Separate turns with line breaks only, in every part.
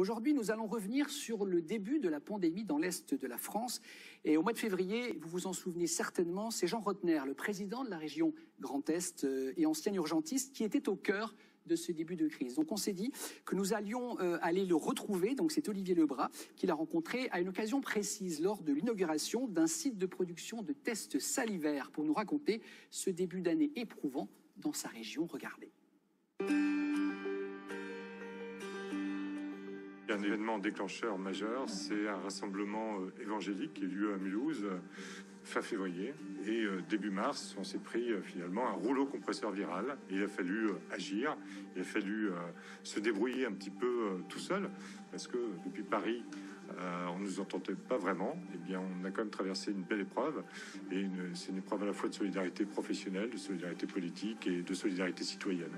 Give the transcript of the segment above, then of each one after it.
Aujourd'hui, nous allons revenir sur le début de la pandémie dans l'Est de la France. Et au mois de février, vous vous en souvenez certainement, c'est Jean Rottner, le président de la région Grand Est et ancien urgentiste, qui était au cœur de ce début de crise. Donc on s'est dit que nous allions aller le retrouver, donc c'est Olivier Lebras qui l'a rencontré à une occasion précise lors de l'inauguration d'un site de production de tests salivaires pour nous raconter ce début d'année éprouvant dans sa région. Regardez.
Un événement déclencheur majeur, c'est un rassemblement évangélique qui a eu lieu à Mulhouse fin février. Et début mars, on s'est pris finalement un rouleau compresseur viral. Il a fallu agir, il a fallu se débrouiller un petit peu tout seul, parce que depuis Paris, on ne nous entendait pas vraiment. Eh bien, on a quand même traversé une belle épreuve. Et c'est une épreuve à la fois de solidarité professionnelle, de solidarité politique et de solidarité citoyenne.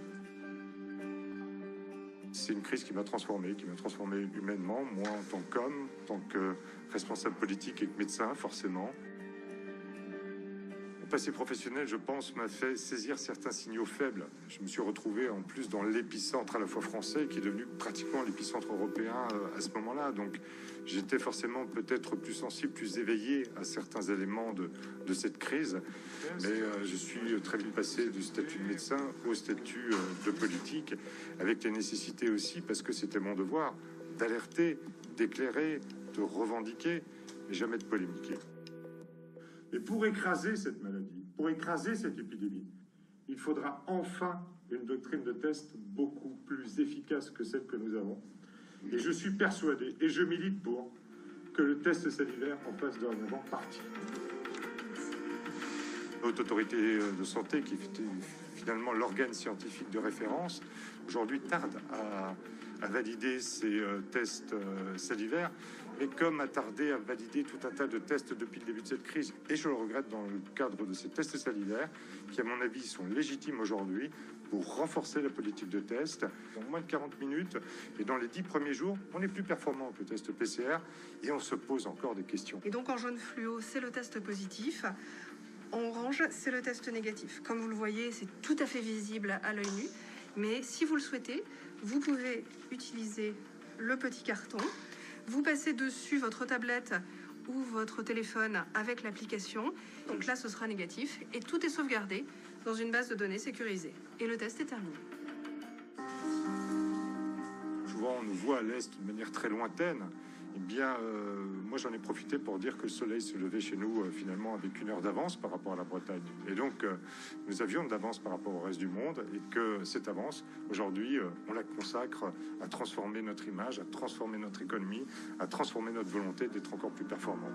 C'est une crise qui m'a transformé humainement, moi en tant qu'homme, en tant que responsable politique et que médecin, forcément. Mon passé professionnel, je pense, m'a fait saisir certains signaux faibles. Je me suis retrouvé en plus dans l'épicentre à la fois français, qui est devenu pratiquement l'épicentre européen à ce moment-là. Donc j'étais forcément peut-être plus sensible, plus éveillé à certains éléments de cette crise. Mais je suis très vite passé du statut de médecin au statut de politique, avec les nécessités aussi, parce que c'était mon devoir, d'alerter, d'éclairer, de revendiquer, mais jamais de polémiquer. Et pour écraser cette maladie, pour écraser cette épidémie, il faudra enfin une doctrine de test beaucoup plus efficace que celle que nous avons. Et je suis persuadé, et je milite pour, que le test salivaire en fasse dorénavant partie. La Haute Autorité de Santé, qui était finalement l'organe scientifique de référence, aujourd'hui tarde à valider ces tests salivaires, et comme a tardé à valider tout un tas de tests depuis le début de cette crise, et je le regrette dans le cadre de ces tests salivaires, qui à mon avis sont légitimes aujourd'hui pour renforcer la politique de test. En moins de 40 minutes, et dans les 10 premiers jours, on est plus performant que le test PCR, et on se pose encore des questions.
Et donc en jaune fluo, c'est le test positif. En orange, c'est le test négatif. Comme vous le voyez, c'est tout à fait visible à l'œil nu. Mais si vous le souhaitez, vous pouvez utiliser le petit carton. Vous passez dessus votre tablette ou votre téléphone avec l'application. Donc là, ce sera négatif. Et tout est sauvegardé dans une base de données sécurisée. Et le test est terminé.
Souvent, on nous voit à l'Est d'une manière très lointaine. Eh bien, moi, j'en ai profité pour dire que le soleil se levait chez nous, finalement, avec 1 heure d'avance par rapport à la Bretagne. Et donc, nous avions de l'avance par rapport au reste du monde, et que cette avance, aujourd'hui, on la consacre à transformer notre image, à transformer notre économie, à transformer notre volonté d'être encore plus performants.